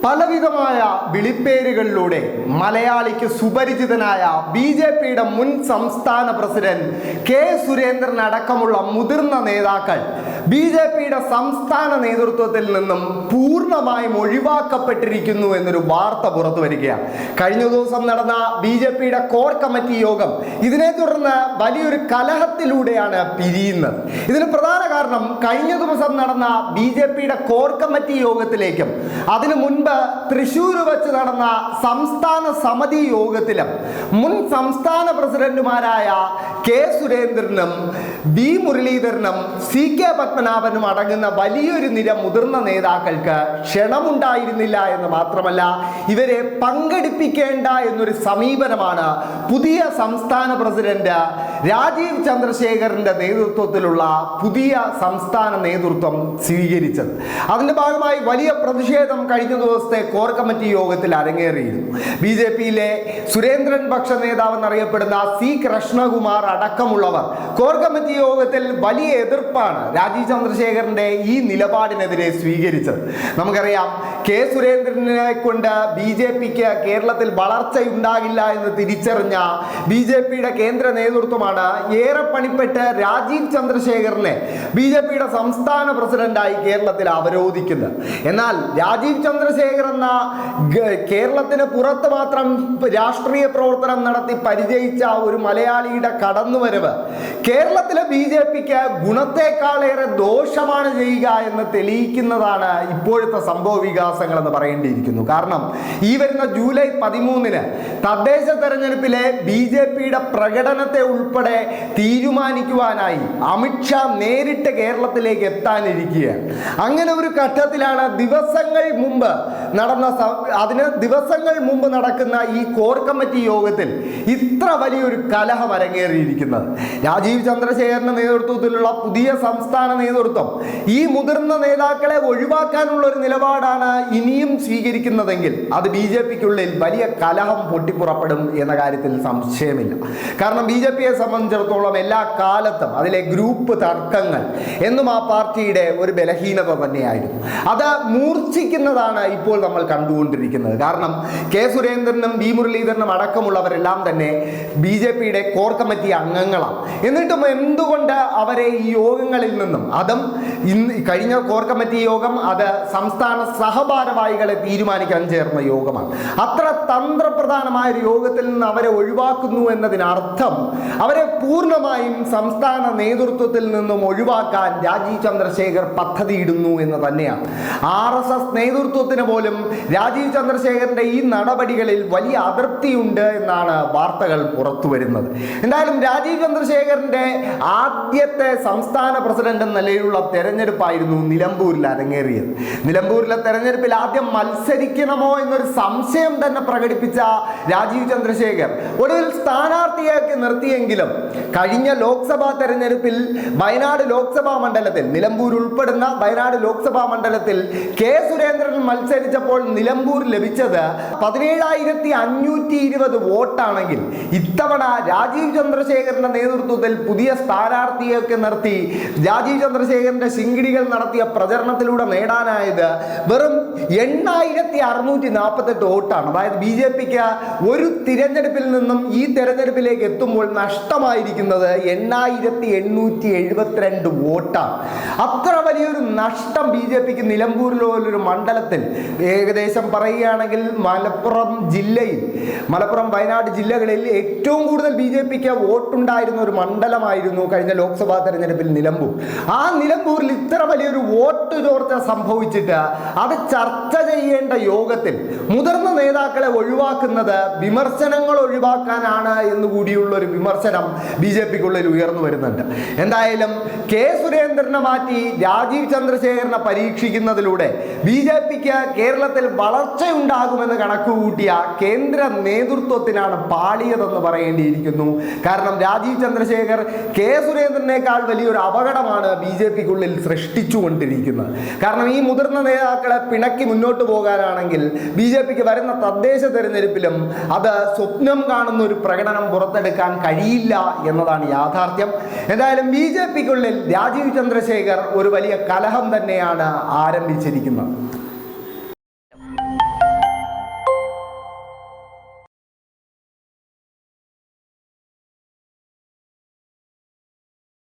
പലവിധമായ വിളിപ്പേരുകളിലൂടെ മലയാളിക്ക് സുപരിചിതനായ ബി.ജെ.പിയുടെ മുൻ സംസ്ഥാന പ്രസിഡന്റ് കെ സുരേന്ദ്രൻ അടക്കമുള്ള മുതിർന്ന നേതാക്കൾ ബി.ജെ.പിയുടെ സംസ്ഥാന നേതൃത്വത്തിൽ നിന്നും പൂർണ്ണമായും ഒഴിവാക്കപ്പെട്ടിരിക്കുന്നു എന്നൊരു വാർത്ത പുറത്തു വരികയാണ്. കഴിഞ്ഞ ദിവസം നടന്ന ബി.ജെ.പിയുടെ കോർ കമ്മിറ്റി യോഗം ഇതിനെ തുടർന്ന് വലിയൊരു കലഹത്തിലൂടെയാണ് പിരിയുന്നത്. ഇതിന് പ്രധാന കാരണം കഴിഞ്ഞ ദിവസം നടന്ന ബി.ജെ.പിയുടെ കോർ കമ്മിറ്റി യോഗത്തിലേക്കും അതിനു മുൻപ് തൃശ്ശൂർ വെച്ച് നടന്ന സംസ്ഥാന സമിതി യോഗത്തിലും മുൻ സംസ്ഥാന പ്രസിഡന്റുമാരായ കെ സുരേന്ദ്രനും വി മുരളീധരനും സി കെ പത്മനാഭനും അടങ്ങുന്ന വലിയൊരു നിര മുതിർന്ന നേതാക്കൾക്ക് ക്ഷണമുണ്ടായിരുന്നില്ല എന്ന് മാത്രമല്ല ഇവരെ പങ്കെടുപ്പിക്കേണ്ട എന്നൊരു സമീപനമാണ് പുതിയ സംസ്ഥാന പ്രസിഡന്റ് രാജീവ് ചന്ദ്രശേഖറിന്റെ നേതൃത്വത്തിലുള്ള പുതിയ സംസ്ഥാന നേതൃത്വം സ്വീകരിച്ചത്. അതിന്റെ ഭാഗമായി വലിയ പ്രതിഷേധം കഴിഞ്ഞ ദിവസത്തെ കോർ കമ്മിറ്റി യോഗത്തിൽ അരങ്ങേറിയിരുന്നു. ബി.ജെ.പിയിലെ സുരേന്ദ്രൻ പക്ഷ നേതാവ് എന്നറിയപ്പെടുന്ന സി കൃഷ്ണകുമാർ അടക്കമുള്ളവർ കോർ കമ്മിറ്റി യോഗത്തിൽ വലിയ എതിർപ്പാണ് രാജീവ് ചന്ദ്രശേഖറിന്റെ ഈ നിലപാടിനെതിരെ സ്വീകരിച്ചത്. നമുക്കറിയാം കെ സുരേന്ദ്രനെ കൊണ്ട് ബി.ജെ.പിക്ക് കേരളത്തിൽ വളർച്ചയുണ്ടാകില്ല എന്ന് തിരിച്ചറിഞ്ഞ ബി.ജെ.പിയുടെ കേന്ദ്ര നേതൃത്വമാണ് ഏറെ പണിപ്പെട്ട് രാജീവ് ചന്ദ്രശേഖറിനെ ബി.ജെ.പിയുടെ സംസ്ഥാന പ്രസിഡന്റായി കേരളത്തിൽ അവരോധിക്കുന്നത്. എന്നാൽ രാജീവ് ചന്ദ്രശേഖർ എന്ന കേരളത്തിന് പുറത്ത് മാത്രം രാഷ്ട്രീയ പ്രവർത്തനം നടത്തി പരിചയിച്ച ഒരു മലയാളിയുടെ കടന്നുവരവ് കേരളത്തിലെ ബി.ജെ.പിക്ക് ഗുണത്തെക്കാളേറെ ദോഷമാണ് ചെയ്യുക എന്ന് തെളിയിക്കുന്നതാണ് ഇപ്പോഴത്തെ സംഭവ വികാസങ്ങൾ എന്ന് പറയേണ്ടിയിരിക്കുന്നു. കാരണം ഈ വരുന്ന ജൂലൈ 13 തദ്ദേശ തെരഞ്ഞെടുപ്പിലെ ബി.ജെ.പിയുടെ പ്രകടനത്തെ ഉൾപ്പെടെ തീരുമാനിക്കുവാനായി അമിത്ഷാ നേരിട്ട് കേരളത്തിലേക്ക് എത്താനിരിക്കുകയാണ്. അങ്ങനെ ഒരു ഘട്ടത്തിലാണ് ദിവസങ്ങൾ മുമ്പ് നടക്കുന്ന ഈ കോർ കമ്മിറ്റി യോഗത്തിൽ ഇത്ര വലിയൊരു കലഹം അരങ്ങേറിയിരിക്കുന്നത്. രാജീവ് ചന്ദ്രശേഖറിന്റെ നേതൃത്വത്തിലുള്ള പുതിയ സംസ്ഥാന നേതൃത്വം ഈ മുതിർന്ന നേതാക്കളെ ഒഴിവാക്കാനുള്ള ഒരു നിലപാടാണ് ഇനിയും സ്വീകരിക്കുന്നതെങ്കിൽ അത് ബി.ജെ.പിക്കുള്ളിൽ വലിയ കലഹം പൊട്ടിപ്പുറപ്പെടും എന്ന കാര്യത്തിൽ സംശയമില്ല. കാരണം ബി.ജെ.പിയെ സംബന്ധിച്ചിടത്തോളം എല്ലാ കാലത്തും അതിലെ ഗ്രൂപ്പ് തർക്കങ്ങൾ എന്നും ആ പാർട്ടിയുടെ ഒരു ബലഹീനത തന്നെയായിരുന്നു. അത് മൂർച്ഛിക്കുന്നതാണ് ഇപ്പോൾ നമ്മൾ കണ്ടുകൊണ്ടിരിക്കുന്നത്. കാരണം കെ സുരേന്ദ്രനും വി മുരളീധരനും അടക്കമുള്ളവരെല്ലാം തന്നെ ബി.ജെ.പിയുടെ കോർ കമ്മിറ്റി അംഗങ്ങളാണ്. എന്നിട്ടും എന്തുകൊണ്ട് അവരെ ഈ യോഗങ്ങളിൽ നിന്നും, അതും കഴിഞ്ഞ കോർ കമ്മിറ്റി യോഗം അത് സംസ്ഥാന സഹഭാരവാഹികളെ തീരുമാനിക്കാൻ ചേർന്ന യോഗമാണ്, അത്ര തന്ത്രപ്രധാനമായ ഒരു യോഗത്തിൽ നിന്ന് അവരെ ഒഴിവാക്കുന്നു എന്നതിനർത്ഥം അവരെ പൂർണ്ണമായും സംസ്ഥാന നേതൃത്വത്തിൽ നിന്നും ഒഴിവാക്കാൻ രാജീവ് ചന്ദ്രശേഖർ പദ്ധതിയിടുന്നു എന്ന് തന്നെയാണ്. RSS നേതൃത്വത്തിന് പോലും രാജീവ് ചന്ദ്രശേഖറിന്റെ ഈ നടപടികളിൽ വലിയ അതൃപ്തിയുണ്ട് എന്നാണ് വാർത്തകൾ പുറത്തു വരുന്നത്. എന്തായാലും രാജീവ് ചന്ദ്രശേഖറിന്റെ ആദ്യത്തെ സംസ്ഥാന പ്രസിഡന്റ് എന്ന നിലയിലുള്ള തെരഞ്ഞെടുപ്പായിരുന്നു നിലമ്പൂരിൽ അരങ്ങേറിയത്. നിലമ്പൂരിലെ തെരഞ്ഞെടുപ്പിൽ ആദ്യം മത്സരിക്കണമോ എന്നൊരു സംശയം തന്നെ പ്രകടിപ്പിച്ച രാജീവ് ചന്ദ്രശേഖർ ഒടുവിൽ സ്ഥാനാർത്ഥിയാക്കി നിർത്തിയെങ്കിലും കഴിഞ്ഞ ലോക്സഭാ തെരഞ്ഞെടുപ്പിൽ വയനാട് ലോക്സഭാ മണ്ഡലത്തിൽ, നിലമ്പൂർ ഉൾപ്പെടുന്ന വയനാട് ലോക്സഭാ മണ്ഡലത്തിൽ കെ സുരേന്ദ്രൻ മത്സരിച്ചപ്പോൾ നിലമ്പൂർ ലഭിച്ചത് 17,520 വോട്ടാണെങ്കിൽ ഇത്തവണ രാജീവ് ചന്ദ്രശേഖറിന്റെ നേതൃത്വത്തിൽ പുതിയ സ്ഥാനാർത്ഥിയൊക്കെ നിർത്തി രാജീവ് ചന്ദ്രശേഖറിന്റെ ശിങ്കിടികൾ നടത്തിയ പ്രചരണത്തിലൂടെ നേടാനായത് വെറും 8,648 വോട്ടാണ്. അതായത് ബി.ജെ.പിക്ക് ഒരു തിരഞ്ഞെടുപ്പിൽ നിന്നും ഈ തെരഞ്ഞെടുപ്പിലേക്ക് എത്തുമ്പോൾ നഷ്ടമായിരിക്കുന്നത് 8,872 വോട്ടാണ്. അത്ര വലിയൊരു നഷ്ടം ബി.ജെ.പിക്ക് നിലമ്പൂരിലൊരു മണ്ഡലത്തിൽ, ഏകദേശം പറയുകയാണെങ്കിൽ മലപ്പുറം വയനാട് ജില്ലകളിൽ ഏറ്റവും കൂടുതൽ ബി.ജെ.പിക്ക് വോട്ടുണ്ടായിരുന്ന ഒരു മണ്ഡലമായിരുന്നു കഴിഞ്ഞ ലോക്സഭാ തെരഞ്ഞെടുപ്പിൽ നിലമ്പൂർ. ആ നിലമ്പൂരിൽ ഇത്ര വലിയൊരു വോട്ട് ചോർച്ച സംഭവിച്ചിട്ട് അത് ചർച്ച ചെയ്യേണ്ട യോഗത്തിൽ മുതിർന്ന നേതാക്കളെ ഒഴിവാക്കുന്നത് വിമർശനങ്ങൾ ഒഴിവാക്കാനാണ് എന്നുകൂടിയുള്ള ഒരു വിമർശനം ബി.ജെ.പിക്കുള്ളിൽ ഉയർന്നു വരുന്നുണ്ട്. എന്തായാലും കെ സുരേന്ദ്രനെ മാറ്റി രാജീവ് ചന്ദ്രശേഖരനെ പരീക്ഷിക്കുന്നതിലൂടെ ബി.ജെ.പിക്ക് കേരളത്തിൽ വളർച്ചയുണ്ടാകുമെന്ന് കണക്കുകൂട്ടിയ കേന്ദ്ര നേതൃത്വത്തിനാണ് പാളിയതെന്ന് പറയേണ്ടിയിരിക്കുന്നു. കാരണം രാജീവ് ചന്ദ്രശേഖർ കെ സുരേന്ദ്രനേക്കാൾ വലിയൊരു അപകടമാണ് ബി.ജെ.പിക്കുള്ളിൽ സൃഷ്ടിച്ചുകൊണ്ടിരിക്കുന്നത്. കാരണം ഈ മുതിർന്ന നേതാക്കളെ പിണക്കി മുന്നോട്ട് പോകാനാണെങ്കിൽ ബി.ജെ.പിക്ക് വരുന്ന തദ്ദേശ തെരഞ്ഞെടുപ്പിലും അത് സ്വപ്നം കാണുന്ന ഒരു പ്രകടനം പുറത്തെടുക്കാൻ കഴിയില്ല എന്നതാണ് യാഥാർത്ഥ്യം. എന്തായാലും ബി.ജെ.പിക്കുള്ളിൽ രാജീവ് ചന്ദ്രശേഖർ ഒരു വലിയ കലഹം തന്നെയാണ് ആരംഭിച്ചിരിക്കുന്നത്.